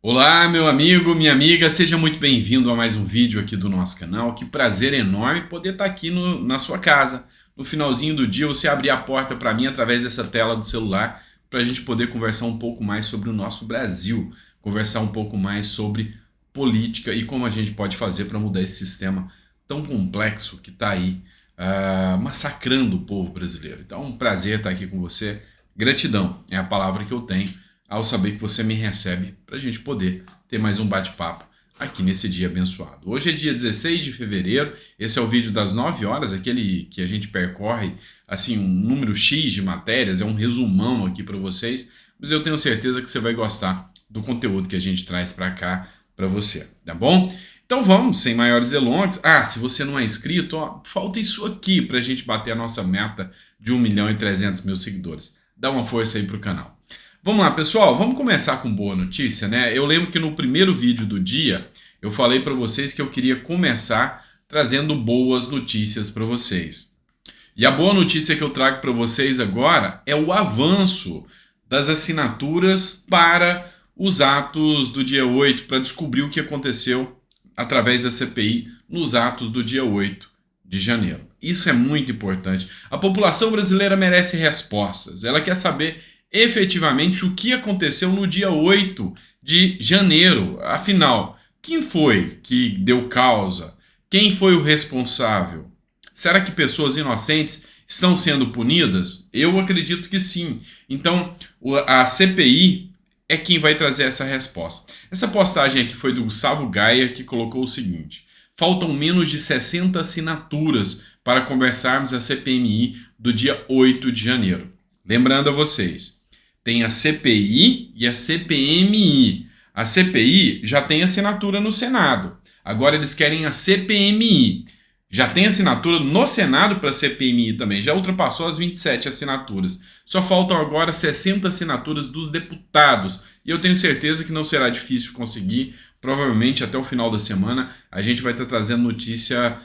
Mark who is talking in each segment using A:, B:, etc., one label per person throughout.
A: Olá, meu amigo, minha amiga, seja muito bem-vindo a mais um vídeo aqui do nosso canal. Que prazer enorme poder estar aqui na sua casa. No finalzinho do dia, você abrir a porta para mim através dessa tela do celular para a gente poder conversar um pouco mais sobre o nosso Brasil, conversar um pouco mais sobre política e como a gente pode fazer para mudar esse sistema tão complexo que está aí massacrando o povo brasileiro. Então, é um prazer estar aqui com você. Gratidão é a palavra que eu tenho ao saber que você me recebe para a gente poder ter mais um bate-papo aqui nesse dia abençoado. Hoje é dia 16 de fevereiro, esse é o vídeo das 9 horas, aquele que a gente percorre assim um número X de matérias, é um resumão aqui para vocês, mas eu tenho certeza que você vai gostar do conteúdo que a gente traz para cá para você, tá bom? Então vamos, sem maiores delongas. Se você não é inscrito, falta isso aqui para a gente bater a nossa meta de 1.300.000 seguidores. Dá uma força aí pro canal. Vamos lá, pessoal, vamos começar com boa notícia, né? Eu lembro que no primeiro vídeo do dia eu falei para vocês que eu queria começar trazendo boas notícias para vocês. E a boa notícia que eu trago para vocês agora é o avanço das assinaturas para os atos do dia 8, para descobrir o que aconteceu através da CPI nos atos do dia 8 de janeiro. Isso é muito importante. A população brasileira merece respostas. Ela quer saber efetivamente o que aconteceu no dia 8 de janeiro. Afinal, quem foi que deu causa? Quem foi o responsável? Será que pessoas inocentes estão sendo punidas? Eu acredito que sim. Então, a CPI é quem vai trazer essa resposta. Essa postagem aqui foi do Gustavo Gaia, que colocou o seguinte: faltam menos de 60 assinaturas para conversarmos a CPMI do dia 8 de janeiro. Lembrando a vocês, tem a CPI e a CPMI. A CPI já tem assinatura no Senado. Agora eles querem a CPMI. Já tem assinatura no Senado para a CPMI também. Já ultrapassou as 27 assinaturas. Só faltam agora 60 assinaturas dos deputados. E eu tenho certeza que não será difícil conseguir. Provavelmente até o final da semana a gente vai estar trazendo notícia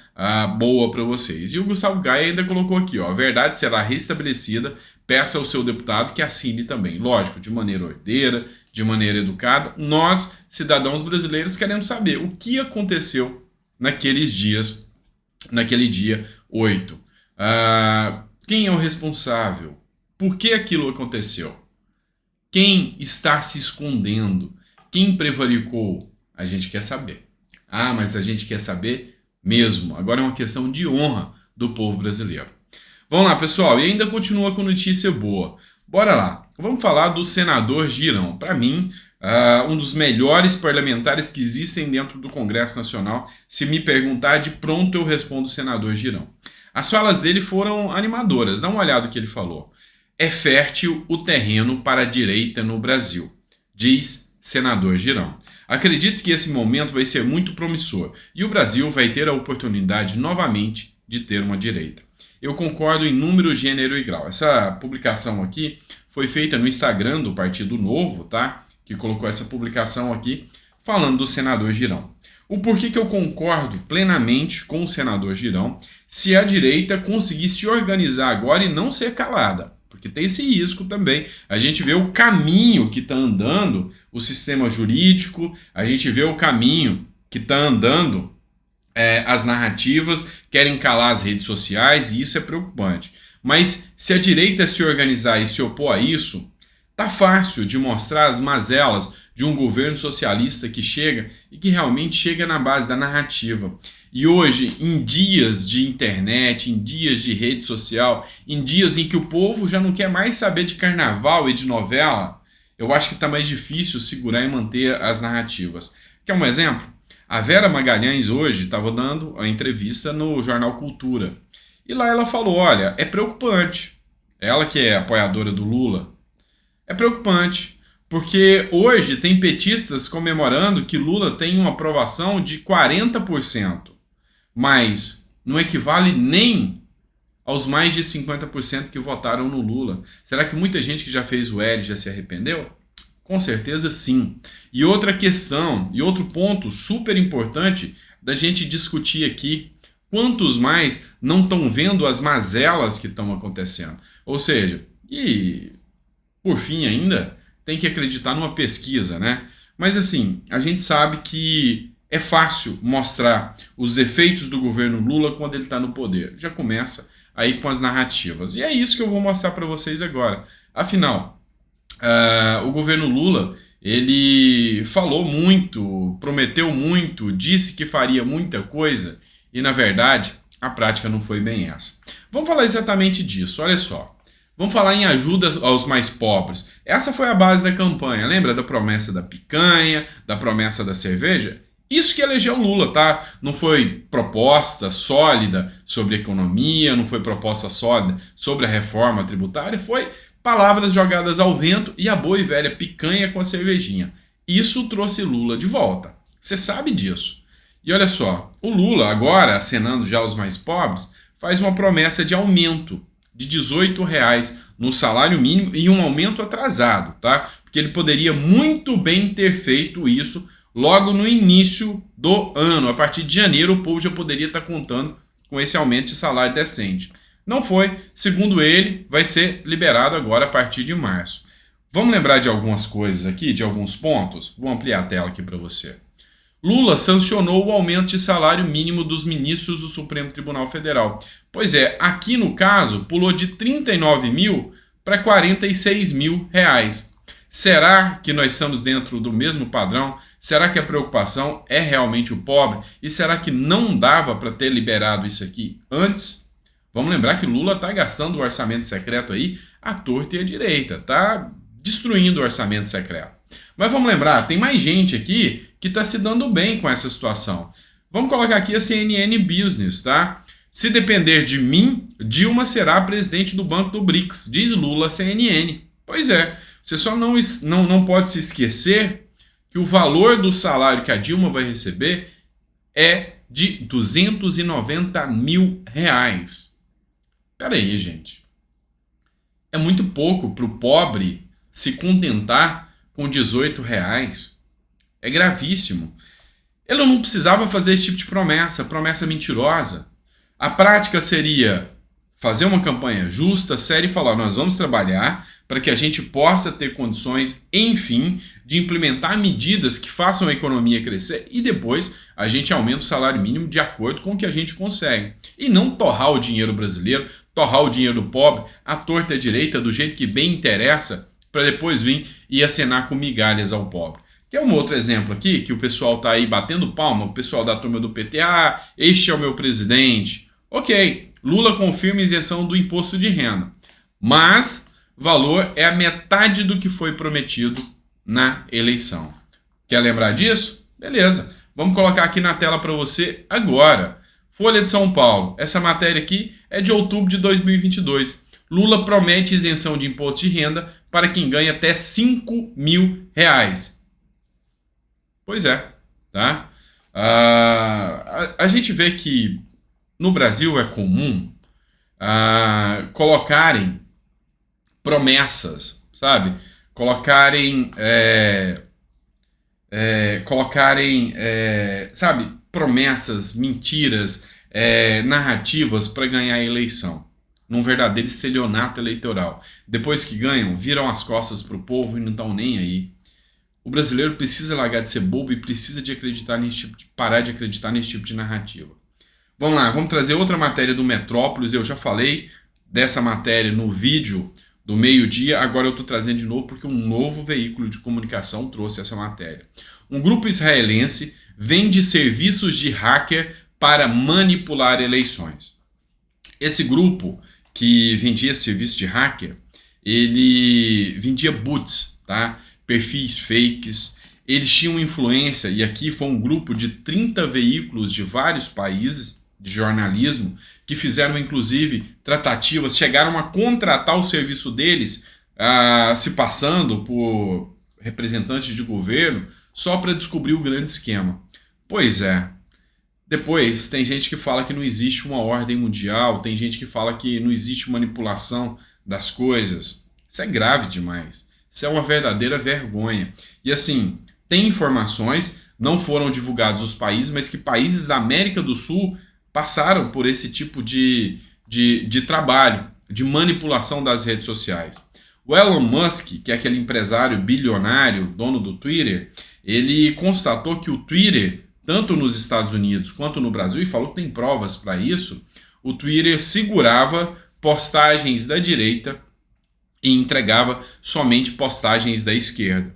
A: boa para vocês. E o Gustavo Gaia ainda colocou aqui, ó: a verdade será restabelecida, peça ao seu deputado que assine também. Lógico, de maneira ordeira, de maneira educada. Nós, cidadãos brasileiros, queremos saber o que aconteceu naquele dia 8. Quem é o responsável? Por que aquilo aconteceu? Quem está se escondendo? Quem prevaricou? A gente quer saber. Mas a gente quer saber mesmo. Agora é uma questão de honra do povo brasileiro. Vamos lá, pessoal. E ainda continua com notícia boa. Bora lá. Vamos falar do senador Girão. Para mim, um dos melhores parlamentares que existem dentro do Congresso Nacional. Se me perguntar, de pronto eu respondo senador Girão. As falas dele foram animadoras. Dá uma olhada no que ele falou. É fértil o terreno para a direita no Brasil, diz senador Girão. Acredito que esse momento vai ser muito promissor e o Brasil vai ter a oportunidade novamente de ter uma direita. Eu concordo em número, gênero e grau. Essa publicação aqui foi feita no Instagram do Partido Novo, tá? Que colocou essa publicação aqui falando do senador Girão. O porquê que eu concordo plenamente com o senador Girão se a direita conseguir se organizar agora e não ser calada. Porque tem esse risco também. A gente vê o caminho que está andando o sistema jurídico, a gente vê o caminho que está andando as narrativas, querem calar as redes sociais, e isso é preocupante. Mas se a direita se organizar e se opor a isso, tá fácil de mostrar as mazelas de um governo socialista que chega e que realmente chega na base da narrativa. E hoje, em dias de internet, em dias de rede social, em dias em que o povo já não quer mais saber de carnaval e de novela, eu acho que está mais difícil segurar e manter as narrativas. Quer um exemplo? A Vera Magalhães hoje estava dando a entrevista no Jornal Cultura. E lá ela falou, olha, é preocupante. Ela que é apoiadora do Lula. É preocupante, porque hoje tem petistas comemorando que Lula tem uma aprovação de 40%. Mas não equivale nem aos mais de 50% que votaram no Lula. Será que muita gente que já fez o L já se arrependeu? Com certeza sim. E outra questão, e outro ponto super importante da gente discutir aqui, quantos mais não estão vendo as mazelas que estão acontecendo? Ou seja, e por fim ainda, tem que acreditar numa pesquisa, né? Mas assim, a gente sabe que é fácil mostrar os defeitos do governo Lula quando ele está no poder. Já começa aí com as narrativas. E é isso que eu vou mostrar para vocês agora. Afinal, o governo Lula, ele falou muito, prometeu muito, disse que faria muita coisa e, na verdade, a prática não foi bem essa. Vamos falar exatamente disso, olha só. Vamos falar em ajuda aos mais pobres. Essa foi a base da campanha, lembra da promessa da picanha, da promessa da cerveja? Isso que elegeu Lula, tá? Não foi proposta sólida sobre economia, não foi proposta sólida sobre a reforma tributária, foi palavras jogadas ao vento e a boa e velha picanha com a cervejinha. Isso trouxe Lula de volta. Você sabe disso. E olha só, o Lula, agora, acenando já os mais pobres, faz uma promessa de aumento de R$ 18 no salário mínimo e um aumento atrasado, tá? Porque ele poderia muito bem ter feito isso logo no início do ano. A partir de janeiro, o povo já poderia estar contando com esse aumento de salário decente. Não foi. Segundo ele, vai ser liberado agora a partir de março. Vamos lembrar de algumas coisas aqui, de alguns pontos? Vou ampliar a tela aqui para você. Lula sancionou o aumento de salário mínimo dos ministros do Supremo Tribunal Federal. Pois é, aqui no caso, pulou de 39 mil para 46 mil reais. Será que nós estamos dentro do mesmo padrão? Será que a preocupação é realmente o pobre? E será que não dava para ter liberado isso aqui antes? Vamos lembrar que Lula está gastando o orçamento secreto aí à torta e à direita, está destruindo o orçamento secreto. Mas vamos lembrar, tem mais gente aqui que está se dando bem com essa situação. Vamos colocar aqui a CNN Business, tá? Se depender de mim, Dilma será presidente do Banco do BRICS, diz Lula à CNN. Pois é, você só não pode se esquecer que o valor do salário que a Dilma vai receber é de 290 mil reais. Peraí, gente. É muito pouco para o pobre se contentar com 18 reais. É gravíssimo. Ele não precisava fazer esse tipo de promessa mentirosa. A prática seria fazer uma campanha justa, séria e falar: nós vamos trabalhar para que a gente possa ter condições, enfim, de implementar medidas que façam a economia crescer e depois a gente aumenta o salário mínimo de acordo com o que a gente consegue. E não torrar o dinheiro brasileiro, torrar o dinheiro do pobre, à torta e à direita, do jeito que bem interessa, para depois vir e acenar com migalhas ao pobre. Que é um outro exemplo aqui, que o pessoal está aí batendo palma, o pessoal da turma do PT, este é o meu presidente. Ok, Lula confirma isenção do imposto de renda, mas valor é a metade do que foi prometido na eleição. Quer lembrar disso? Beleza, vamos colocar aqui na tela para você agora. Folha de São Paulo, essa matéria aqui é de outubro de 2022. Lula promete isenção de imposto de renda para quem ganha até 5 mil reais. Pois é, tá? A gente vê que no Brasil é comum colocarem promessas, sabe? Colocarem, sabe, promessas, mentiras, narrativas para ganhar a eleição. Num verdadeiro estelionato eleitoral. Depois que ganham, viram as costas para o povo e não estão nem aí. O brasileiro precisa largar de ser bobo e precisa de acreditar parar de acreditar nesse tipo de narrativa. Vamos lá, vamos trazer outra matéria do Metrópolis. Eu já falei dessa matéria no vídeo do meio-dia, agora eu estou trazendo de novo porque um novo veículo de comunicação trouxe essa matéria. Um grupo israelense vende serviços de hacker para manipular eleições. Esse grupo que vendia serviço de hacker, ele vendia bots, tá? Perfis fakes, eles tinham influência, e aqui foi um grupo de 30 veículos de vários países de jornalismo, que fizeram inclusive tratativas, chegaram a contratar o serviço deles, se passando por representantes de governo, só para descobrir o grande esquema. Pois é. Depois, tem gente que fala que não existe uma ordem mundial, tem gente que fala que não existe manipulação das coisas. Isso é grave demais. Isso é uma verdadeira vergonha. E assim, tem informações, não foram divulgados os países, mas que países da América do Sul passaram por esse tipo de trabalho, de manipulação das redes sociais. O Elon Musk, que é aquele empresário bilionário, dono do Twitter, ele constatou que o Twitter, tanto nos Estados Unidos quanto no Brasil, e falou que tem provas para isso, o Twitter segurava postagens da direita e entregava somente postagens da esquerda.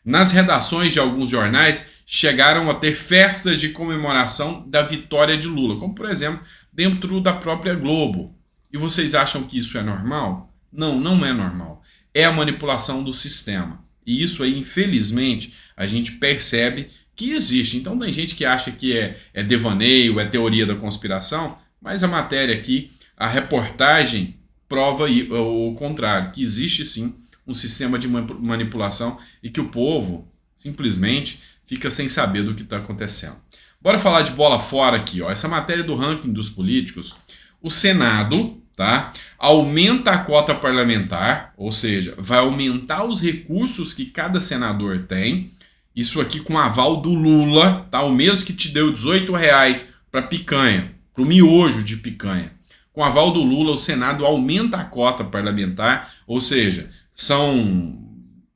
A: Nas redações de alguns jornais, chegaram a ter festas de comemoração da vitória de Lula, como por exemplo, dentro da própria Globo. E vocês acham que isso é normal? Não, não é normal. É a manipulação do sistema. E isso aí, infelizmente, a gente percebe que existe. Então tem gente que acha que é devaneio, é teoria da conspiração, mas a matéria aqui, a reportagem, prova o contrário, que existe sim um sistema de manipulação e que o povo simplesmente fica sem saber do que está acontecendo. Bora falar de bola fora aqui, ó. Essa matéria do ranking dos políticos. O Senado, tá, aumenta a cota parlamentar, ou seja, vai aumentar os recursos que cada senador tem. Isso aqui com aval do Lula, tá? O mesmo que te deu R$18 para picanha, para o miojo de picanha. Com aval do Lula, o Senado aumenta a cota parlamentar, ou seja, são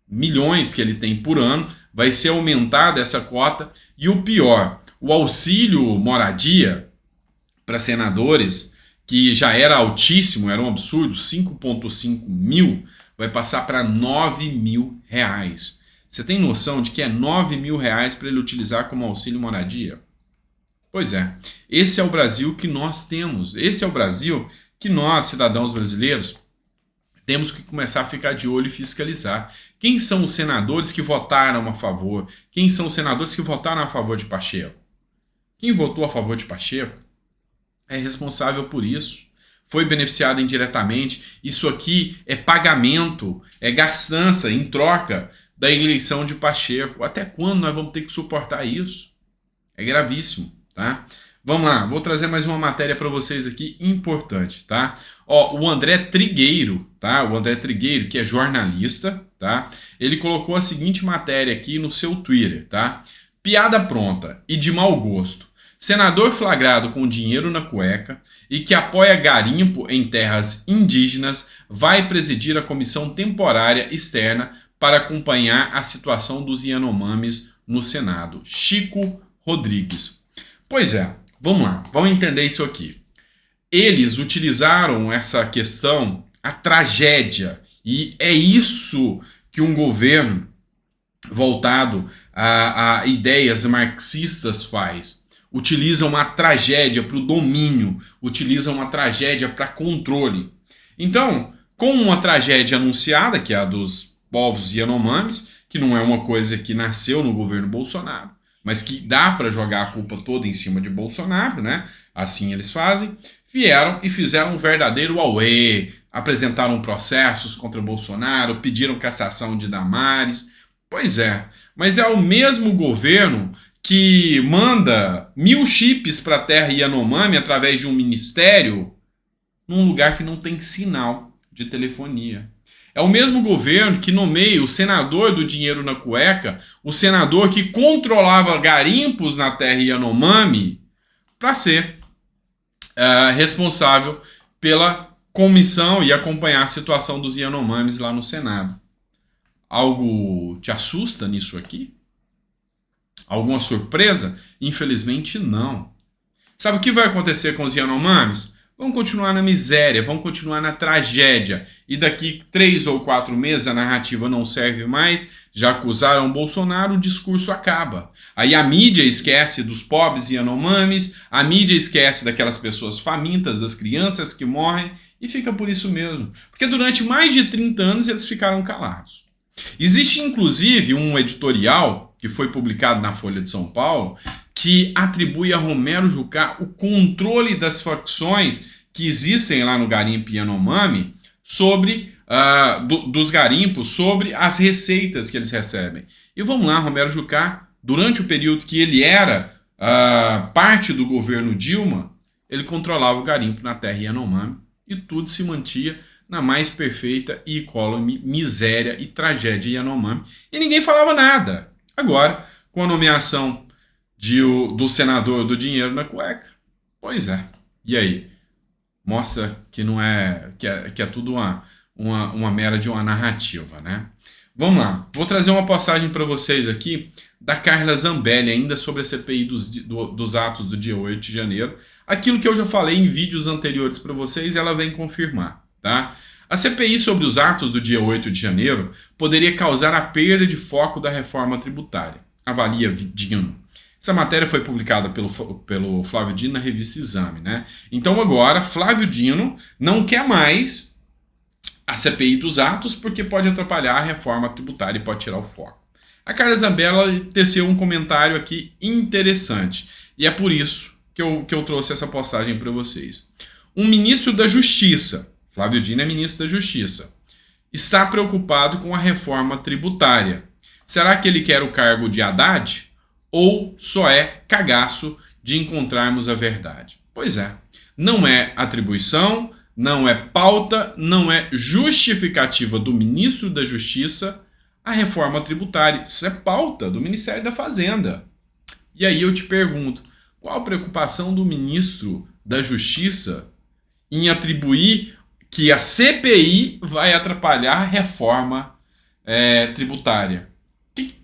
A: milhões que ele tem por ano, vai ser aumentada essa cota. E o pior, o auxílio moradia para senadores, que já era altíssimo, era um absurdo, 5,5 mil, vai passar para R$9.000. Você tem noção de que é R$9.000 para ele utilizar como auxílio moradia? Pois é, esse é o Brasil que nós temos, esse é o Brasil que nós, cidadãos brasileiros, temos que começar a ficar de olho e fiscalizar. Quem são os senadores que votaram a favor? Quem são os senadores que votaram a favor de Pacheco? Quem votou a favor de Pacheco é responsável por isso. Foi beneficiado indiretamente. Isso aqui é pagamento, é gastança em troca da eleição de Pacheco. Até quando nós vamos ter que suportar isso? É gravíssimo, tá? Vamos lá, vou trazer mais uma matéria para vocês aqui importante, tá? Ó, o André Trigueiro, tá? O André Trigueiro, que é jornalista, tá? Ele colocou a seguinte matéria aqui no seu Twitter, tá? Piada pronta e de mau gosto. Senador flagrado com dinheiro na cueca e que apoia garimpo em terras indígenas vai presidir a comissão temporária externa para acompanhar a situação dos Yanomamis no Senado. Chico Rodrigues. Pois é, vamos lá, vamos entender isso aqui. Eles utilizaram essa questão, a tragédia, e é isso que um governo voltado a ideias marxistas faz. Utilizam uma tragédia para o domínio, utilizam uma tragédia para controle. Então, com uma tragédia anunciada, que é a dos povos Yanomamis, que não é uma coisa que nasceu no governo Bolsonaro, mas que dá para jogar a culpa toda em cima de Bolsonaro, né? Assim eles fazem. Vieram e fizeram um verdadeiro auê, apresentaram processos contra Bolsonaro, pediram cassação de Damares. Pois é, mas é o mesmo governo que manda 1.000 chips para a terra Yanomami através de um ministério num lugar que não tem sinal de telefonia. É o mesmo governo que nomeia o senador do dinheiro na cueca, o senador que controlava garimpos na terra Yanomami, para ser responsável pela comissão e acompanhar a situação dos Yanomamis lá no Senado. Algo te assusta nisso aqui? Alguma surpresa? Infelizmente não. Sabe o que vai acontecer com os Yanomamis? Vão continuar na miséria, vão continuar na tragédia. E daqui 3 ou 4 meses a narrativa não serve mais, já acusaram Bolsonaro, o discurso acaba. Aí a mídia esquece dos pobres Yanomamis, a mídia esquece daquelas pessoas famintas, das crianças que morrem, e fica por isso mesmo. Porque durante mais de 30 anos eles ficaram calados. Existe inclusive um editorial que foi publicado na Folha de São Paulo que atribui a Romero Jucá o controle das facções que existem lá no garimpo Yanomami sobre dos garimpos, sobre as receitas que eles recebem. E vamos lá, Romero Jucá, durante o período que ele era parte do governo Dilma, ele controlava o garimpo na terra Yanomami e tudo se mantia na mais perfeita e incólume miséria e tragédia Yanomami. E ninguém falava nada. Agora, com a nomeação do senador do dinheiro na cueca, pois é. E aí? Mostra que não é que é tudo uma mera de uma narrativa, né? Vamos lá. Vou trazer uma passagem para vocês aqui da Carla Zambelli, ainda sobre a CPI dos atos do dia 8 de janeiro. Aquilo que eu já falei em vídeos anteriores para vocês, ela vem confirmar, tá? A CPI sobre os atos do dia 8 de janeiro poderia causar a perda de foco da reforma tributária, avalia Dino. Essa matéria foi publicada pelo Flávio Dino na revista Exame, né? Então agora, Flávio Dino não quer mais a CPI dos atos porque pode atrapalhar a reforma tributária e pode tirar o foco. A Carla Zambelli teceu um comentário aqui interessante, e é por isso que eu trouxe essa postagem para vocês. Um ministro da Justiça, Flávio Dino é ministro da Justiça, está preocupado com a reforma tributária. Será que ele quer o cargo de Haddad? Ou só é cagaço de encontrarmos a verdade? Pois é, não é atribuição, não é pauta, não é justificativa do ministro da Justiça a reforma tributária. Isso é pauta do Ministério da Fazenda. E aí eu te pergunto, qual a preocupação do ministro da Justiça em atribuir que a CPI vai atrapalhar a reforma tributária?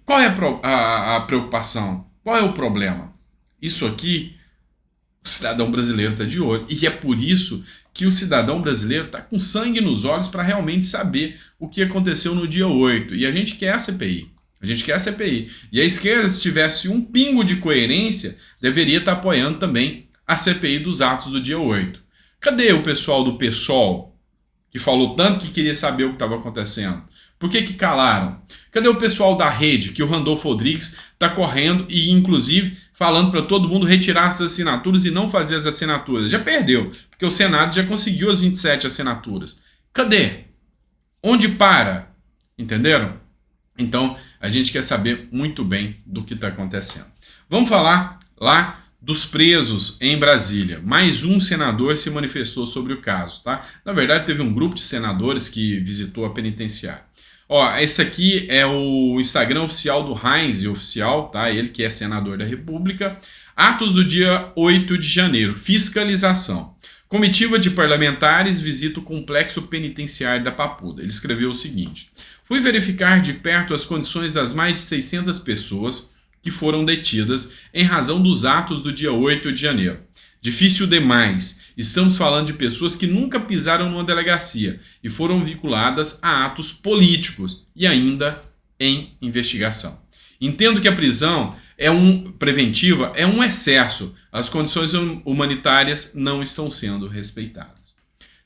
A: Qual é a preocupação? Qual é o problema? Isso aqui, o cidadão brasileiro está de olho. E é por isso que o cidadão brasileiro está com sangue nos olhos para realmente saber o que aconteceu no dia 8. E a gente quer a CPI. A gente quer a CPI. E a esquerda, se tivesse um pingo de coerência, deveria estar apoiando também a CPI dos atos do dia 8. Cadê o pessoal do PSOL, que falou tanto que queria saber o que estava acontecendo? Por que calaram? Cadê o pessoal da rede, que o Randolfo Rodrigues está correndo e, inclusive, falando para todo mundo retirar as assinaturas e não fazer as assinaturas? Já perdeu, porque o Senado já conseguiu as 27 assinaturas. Cadê? Onde para? Entenderam? Então, a gente quer saber muito bem do que está acontecendo. Vamos falar lá dos presos em Brasília. Mais um senador se manifestou sobre o caso, tá? Na verdade, teve um grupo de senadores que visitou a penitenciária. Ó, esse aqui é o Instagram oficial do Heinz Oficial, tá? Ele que é senador da República. Atos do dia 8 de janeiro. Fiscalização. Comitiva de parlamentares visita o complexo penitenciário da Papuda. Ele escreveu o seguinte: fui verificar de perto as condições das mais de 600 pessoas que foram detidas em razão dos atos do dia 8 de janeiro. Difícil demais. Estamos falando de pessoas que nunca pisaram numa delegacia e foram vinculadas a atos políticos e ainda em investigação. Entendo que a prisão preventiva é um excesso. As condições humanitárias não estão sendo respeitadas.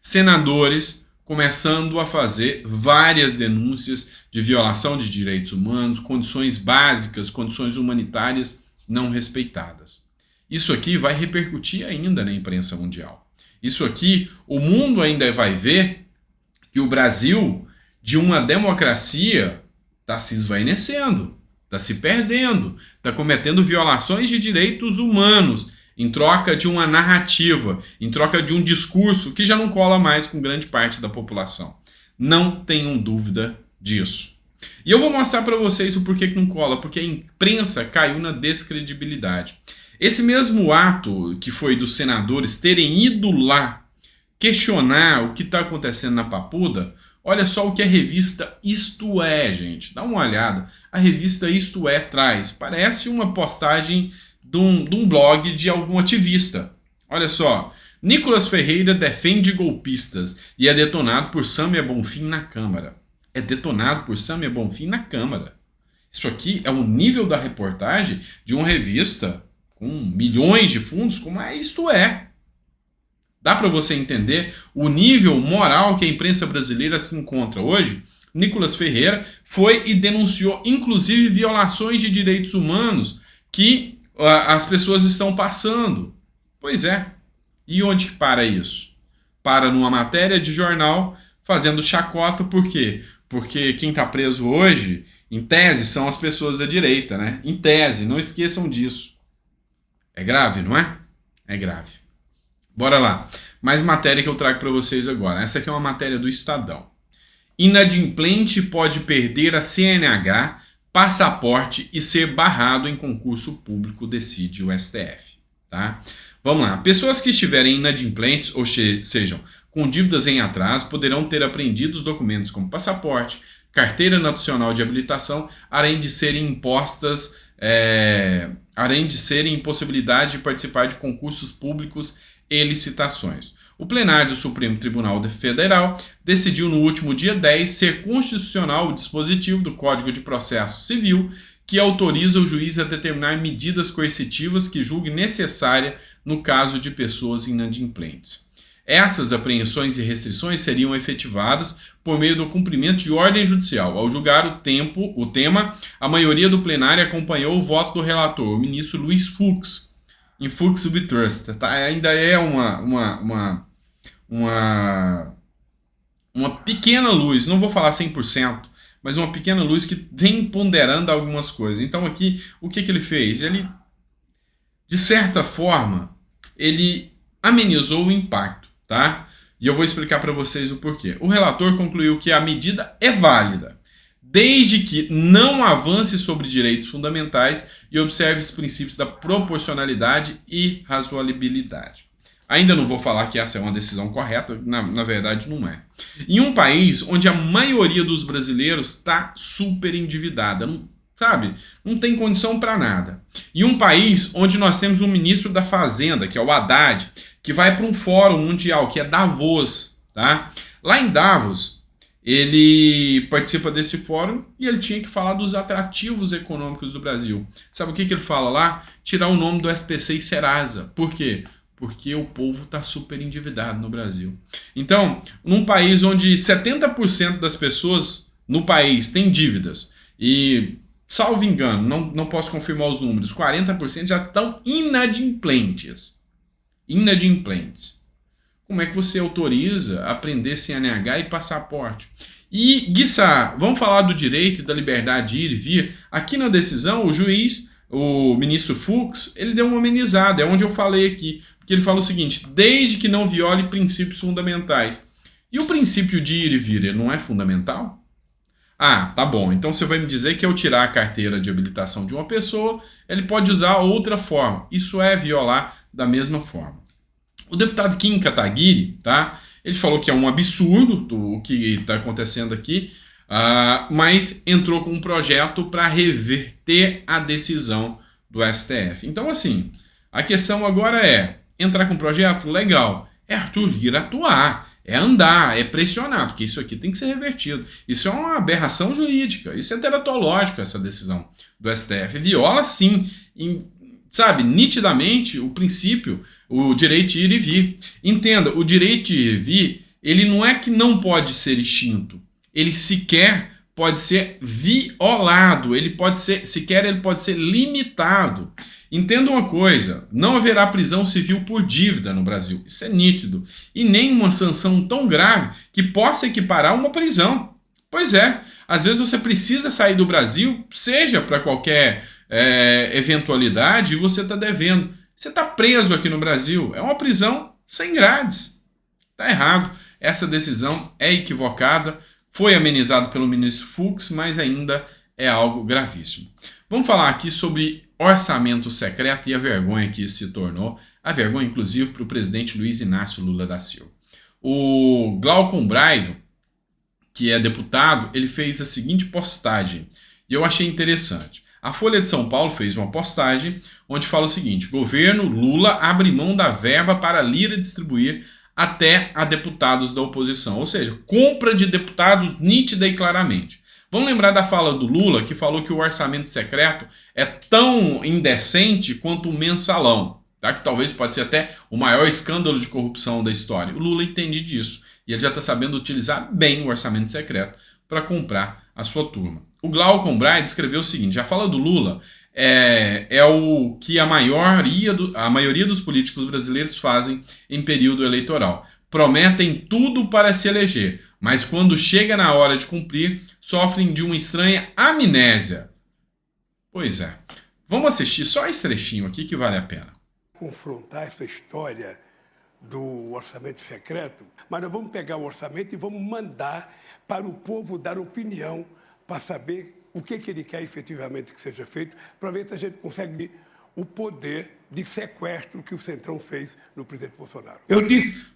A: Senadores começando a fazer várias denúncias de violação de direitos humanos, condições básicas, condições humanitárias não respeitadas. Isso aqui vai repercutir ainda na imprensa mundial. Isso aqui, o mundo ainda vai ver que o Brasil, de uma democracia, está se esvaecendo, está se perdendo, está cometendo violações de direitos humanos em troca de uma narrativa, em troca de um discurso que já não cola mais com grande parte da população. Não tenham dúvida disso. E eu vou mostrar para vocês o porquê que não cola, porque a imprensa caiu na descredibilidade. Esse mesmo ato que foi dos senadores terem ido lá questionar o que está acontecendo na Papuda, olha só o que a revista Isto É, gente. Dá uma olhada. A revista Isto É traz. Parece uma postagem de um blog de algum ativista. Olha só. Nicolas Ferreira defende golpistas e é detonado por Samia Bonfim na Câmara. É detonado por Samia Bonfim na Câmara. Isso aqui é o nível da reportagem de uma revista com milhões de fundos, como é Isto É. Dá para você entender o nível moral que a imprensa brasileira se encontra hoje? Nicolas Ferreira foi e denunciou, inclusive, violações de direitos humanos que as pessoas estão passando. Pois é. E onde que para isso? Para numa matéria de jornal fazendo chacota, por quê? Porque quem está preso hoje, em tese, são as pessoas da direita, né? Em tese, não esqueçam disso. É grave, não é? É grave. Bora lá. Mais matéria que eu trago para vocês agora. Essa aqui é uma matéria do Estadão. Inadimplente pode perder a CNH, passaporte e ser barrado em concurso público, decide o STF. Tá? Vamos lá. Pessoas que estiverem inadimplentes, ou sejam, com dívidas em atraso, poderão ter apreendido os documentos como passaporte, carteira nacional de habilitação, além de serem impostas além de serem impossibilidade de participar de concursos públicos e licitações. O plenário do Supremo Tribunal Federal decidiu no último dia 10 ser constitucional o dispositivo do Código de Processo Civil que autoriza o juiz a determinar medidas coercitivas que julgue necessária no caso de pessoas inadimplentes. Essas apreensões e restrições seriam efetivadas por meio do cumprimento de ordem judicial. Ao julgar o tema, a maioria do plenário acompanhou o voto do relator, o ministro Luiz Fux, em Fux v. Trust. Tá? Ainda é uma pequena luz, não vou falar 100%, mas uma pequena luz que vem ponderando algumas coisas. Então aqui, o que ele fez? Ele, de certa forma, ele amenizou o impacto, tá? E eu vou explicar para vocês o porquê. O relator concluiu que a medida é válida, desde que não avance sobre direitos fundamentais e observe os princípios da proporcionalidade e razoabilidade. Ainda não vou falar que essa é uma decisão correta, na verdade não é. Em um país onde a maioria dos brasileiros está super endividada, não tem condição para nada. Em um país onde nós temos um ministro da Fazenda, que é o Haddad, que vai para um fórum mundial, que é Davos, tá? Lá em Davos, ele participa desse fórum e ele tinha que falar dos atrativos econômicos do Brasil. Sabe o que ele fala lá? Tirar o nome do SPC e Serasa. Por quê? Porque o povo está super endividado no Brasil. Então, num país onde 70% das pessoas no país têm dívidas e, salvo engano, não posso confirmar os números, 40% já estão inadimplentes. Como é que você autoriza a prender CNH e passaporte? E, Guiçá, vamos falar do direito e da liberdade de ir e vir. Aqui na decisão, o juiz, o ministro Fux, ele deu uma amenizada, é onde eu falei aqui, porque ele fala o seguinte: desde que não viole princípios fundamentais. E o princípio de ir e vir, ele não é fundamental? Ah, tá bom, então você vai me dizer que ao tirar a carteira de habilitação de uma pessoa, ele pode usar outra forma. Isso é violar da mesma forma. O deputado Kim Kataguiri, tá? Ele falou que é um absurdo o que está acontecendo aqui, mas entrou com um projeto para reverter a decisão do STF. Então, assim, a questão agora é entrar com um projeto legal, é Arthur Lira atuar, é andar, é pressionar, porque isso aqui tem que ser revertido. Isso é uma aberração jurídica, isso é teratológico, essa decisão do STF. Viola, sim, nitidamente o princípio, o direito de ir e vir. Entenda, o direito de ir e vir, ele não é que não pode ser extinto, ele sequer pode ser violado, ele pode ser limitado. Entenda uma coisa, não haverá prisão civil por dívida no Brasil, isso é nítido, e nem uma sanção tão grave que possa equiparar uma prisão. Pois é, às vezes você precisa sair do Brasil, seja para qualquer eventualidade, e você está devendo. Você está preso aqui no Brasil, é uma prisão sem grades. Está errado, essa decisão é equivocada, foi amenizado pelo ministro Fux, mas ainda é algo gravíssimo. Vamos falar aqui sobre orçamento secreto e a vergonha que isso se tornou, a vergonha inclusive para o presidente Luiz Inácio Lula da Silva. O Glaucon Braido, que é deputado, ele fez a seguinte postagem, e eu achei interessante. A Folha de São Paulo fez uma postagem onde fala o seguinte: governo Lula abre mão da verba para Lira distribuir até a deputados da oposição, ou seja, compra de deputados nítida e claramente. Vamos lembrar da fala do Lula, que falou que o orçamento secreto é tão indecente quanto um mensalão, tá? Que talvez pode ser até o maior escândalo de corrupção da história. O Lula entende disso e ele já está sabendo utilizar bem o orçamento secreto para comprar a sua turma. O Glaucon Braido escreveu o seguinte: a fala do Lula é o que a maioria dos políticos brasileiros fazem em período eleitoral. Prometem tudo para se eleger, mas quando chega na hora de cumprir, sofrem de uma estranha amnésia. Pois é. Vamos assistir só esse trechinho aqui que vale a pena.
B: Confrontar essa história do orçamento secreto, mas nós vamos pegar o orçamento e vamos mandar para o povo dar opinião para saber o que ele quer efetivamente que seja feito, para ver se a gente consegue o poder de sequestro que o Centrão fez no presidente Bolsonaro.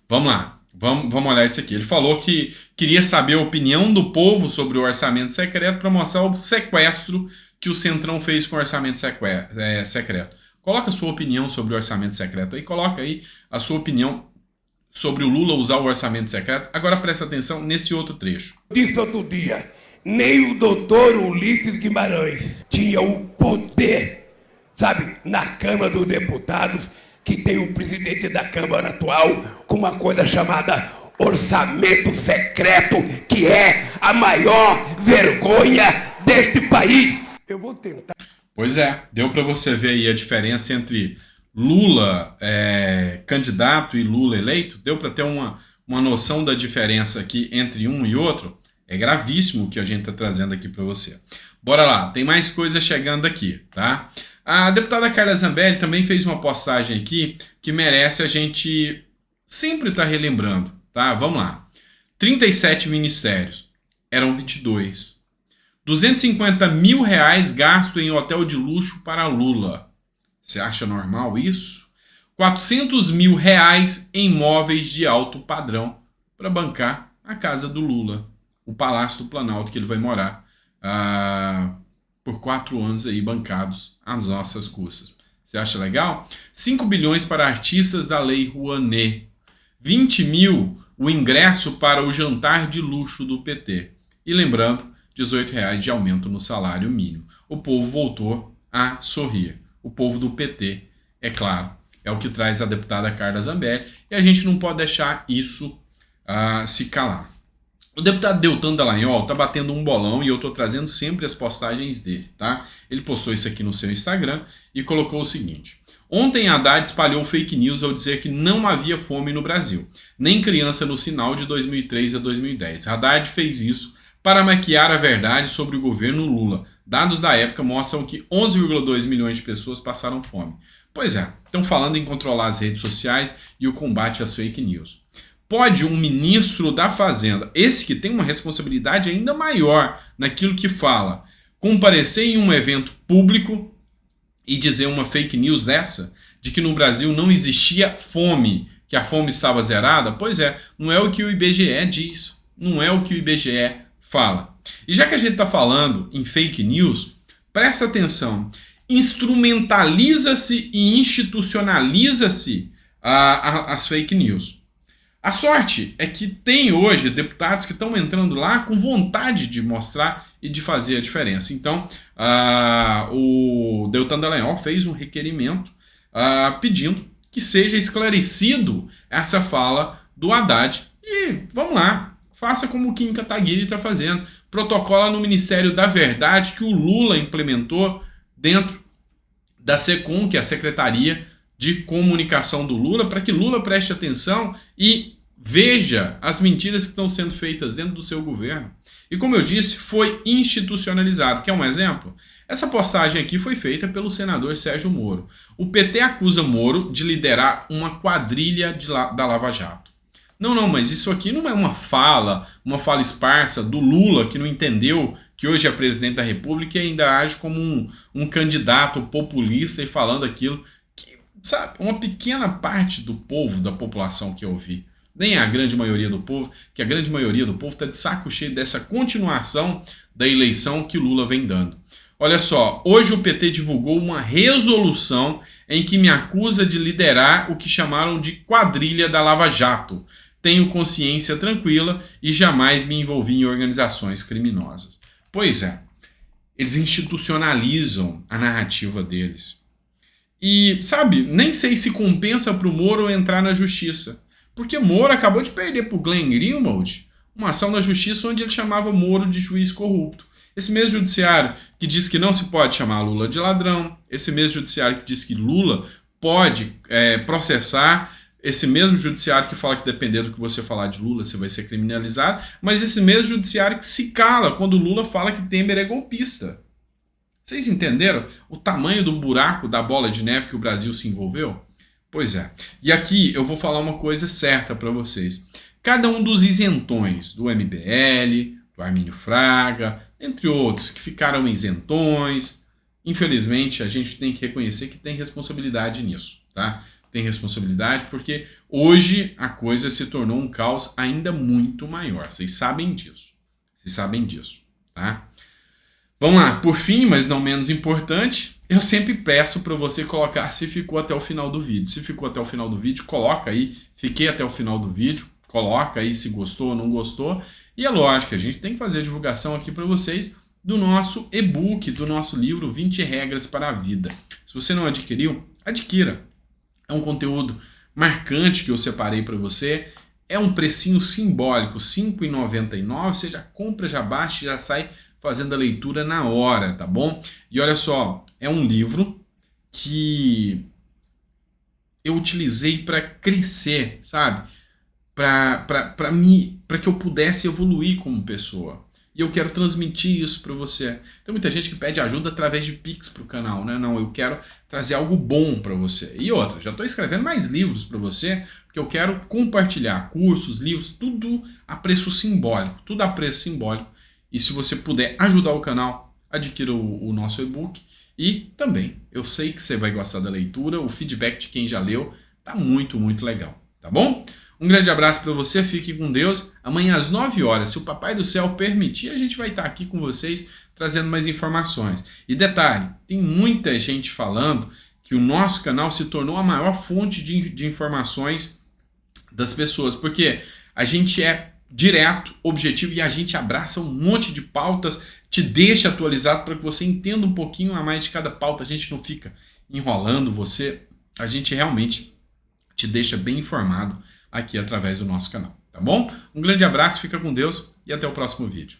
A: Vamos lá, vamos olhar isso aqui. Ele falou que queria saber a opinião do povo sobre o orçamento secreto para mostrar o sequestro que o Centrão fez com o orçamento secreto. Coloca a sua opinião sobre o orçamento secreto aí, coloca aí a sua opinião sobre o Lula usar o orçamento secreto. Agora presta atenção nesse outro trecho.
B: Disse outro dia, nem o doutor Ulisses Guimarães tinha o poder, sabe, na Câmara dos Deputados, que tem o presidente da Câmara atual com uma coisa chamada orçamento secreto, que é a maior vergonha deste país. Eu vou tentar.
A: Pois é, deu para você ver aí a diferença entre Lula candidato e Lula eleito? Deu para ter uma noção da diferença aqui entre um e outro? É gravíssimo o que a gente está trazendo aqui para você. Bora lá, tem mais coisa chegando aqui, tá? A deputada Carla Zambelli também fez uma postagem aqui que merece a gente sempre estar relembrando, tá? Vamos lá. 37 ministérios, eram 22. 250 mil reais gasto em hotel de luxo para Lula. Você acha normal isso? 400 mil reais em móveis de alto padrão para bancar a casa do Lula, o Palácio do Planalto, que ele vai morar por 4 anos aí bancados às nossas custas. Você acha legal? 5 bilhões para artistas da Lei Rouanet. 20 mil o ingresso para o jantar de luxo do PT. E lembrando, R$18 de aumento no salário mínimo. O povo voltou a sorrir. O povo do PT, é claro, é o que traz a deputada Carla Zambelli, e a gente não pode deixar isso se calar. O deputado Deltan Dallagnol está batendo um bolão e eu estou trazendo sempre as postagens dele, tá? Ele postou isso aqui no seu Instagram e colocou o seguinte: ontem Haddad espalhou fake news ao dizer que não havia fome no Brasil, nem criança no sinal de 2003 a 2010. Haddad fez isso para maquiar a verdade sobre o governo Lula. Dados da época mostram que 11,2 milhões de pessoas passaram fome. Pois é, estão falando em controlar as redes sociais e o combate às fake news. Pode um ministro da Fazenda, esse que tem uma responsabilidade ainda maior naquilo que fala, comparecer em um evento público e dizer uma fake news dessa, de que no Brasil não existia fome, que a fome estava zerada? Pois é, não é o que o IBGE diz, não é o que o IBGE fala. E já que a gente está falando em fake news, presta atenção, instrumentaliza-se e institucionaliza-se as fake news. A sorte é que tem hoje deputados que estão entrando lá com vontade de mostrar e de fazer a diferença. Então, o Deltan Dallagnol fez um requerimento pedindo que seja esclarecido essa fala do Haddad. E vamos lá, faça como o Kim Kataguiri está fazendo. Protocola no Ministério da Verdade que o Lula implementou dentro da SECOM, que é a Secretaria de Comunicação do Lula, para que Lula preste atenção e veja as mentiras que estão sendo feitas dentro do seu governo. E como eu disse, foi institucionalizado. Quer um exemplo? Essa postagem aqui foi feita pelo senador Sérgio Moro. O PT acusa Moro de liderar uma quadrilha da Lava Jato. Não, mas isso aqui não é uma fala esparsa do Lula, que não entendeu que hoje é presidente da República e ainda age como um candidato populista e falando aquilo que, sabe, uma pequena parte do povo, da população que eu ouvi. Nem a grande maioria do povo, que a grande maioria do povo está de saco cheio dessa continuação da eleição que Lula vem dando. Olha só, hoje o PT divulgou uma resolução em que me acusa de liderar o que chamaram de quadrilha da Lava Jato. Tenho consciência tranquila e jamais me envolvi em organizações criminosas. Pois é, eles institucionalizam a narrativa deles. E, sabe, nem sei se compensa para o Moro entrar na justiça. Porque Moro acabou de perder para o Glenn Greenwald uma ação na justiça onde ele chamava Moro de juiz corrupto. Esse mesmo judiciário que diz que não se pode chamar Lula de ladrão, esse mesmo judiciário que diz que Lula pode processar, esse mesmo judiciário que fala que dependendo do que você falar de Lula, você vai ser criminalizado, mas esse mesmo judiciário que se cala quando Lula fala que Temer é golpista. Vocês entenderam o tamanho do buraco da bola de neve que o Brasil se envolveu? Pois é. E aqui eu vou falar uma coisa certa para vocês. Cada um dos isentões do MBL, do Armínio Fraga, entre outros, que ficaram isentões, infelizmente, a gente tem que reconhecer que tem responsabilidade nisso, tá? Tem responsabilidade porque hoje a coisa se tornou um caos ainda muito maior. Vocês sabem disso. Vocês sabem disso, tá? Vamos lá, por fim, mas não menos importante, eu sempre peço para você colocar se ficou até o final do vídeo. Se ficou até o final do vídeo, coloca aí, fiquei até o final do vídeo, coloca aí se gostou ou não gostou. E é lógico, a gente tem que fazer a divulgação aqui para vocês do nosso e-book, do nosso livro 20 Regras para a Vida. Se você não adquiriu, adquira. É um conteúdo marcante que eu separei para você. É um precinho simbólico, R$ 5,99. Você já compra, já baixa, já sai fazendo a leitura na hora, tá bom? E olha só, é um livro que eu utilizei para crescer, sabe? Para que eu pudesse evoluir como pessoa. E eu quero transmitir isso para você. Tem muita gente que pede ajuda através de Pix para o canal, né? Não, eu quero trazer algo bom para você. E outra, já estou escrevendo mais livros para você, porque eu quero compartilhar cursos, livros, tudo a preço simbólico. Tudo a preço simbólico. E se você puder ajudar o canal, adquira o nosso e-book. E também, eu sei que você vai gostar da leitura, o feedback de quem já leu tá muito, muito legal, tá bom? Um grande abraço para você, fique com Deus. Amanhã às 9 horas, se o Papai do Céu permitir, a gente vai estar aqui com vocês trazendo mais informações. E detalhe, tem muita gente falando que o nosso canal se tornou a maior fonte de informações das pessoas, porque a gente é direto, objetivo, e a gente abraça um monte de pautas, te deixa atualizado para que você entenda um pouquinho a mais de cada pauta. A gente não fica enrolando você, a gente realmente te deixa bem informado aqui através do nosso canal, tá bom? Um grande abraço, fica com Deus e até o próximo vídeo.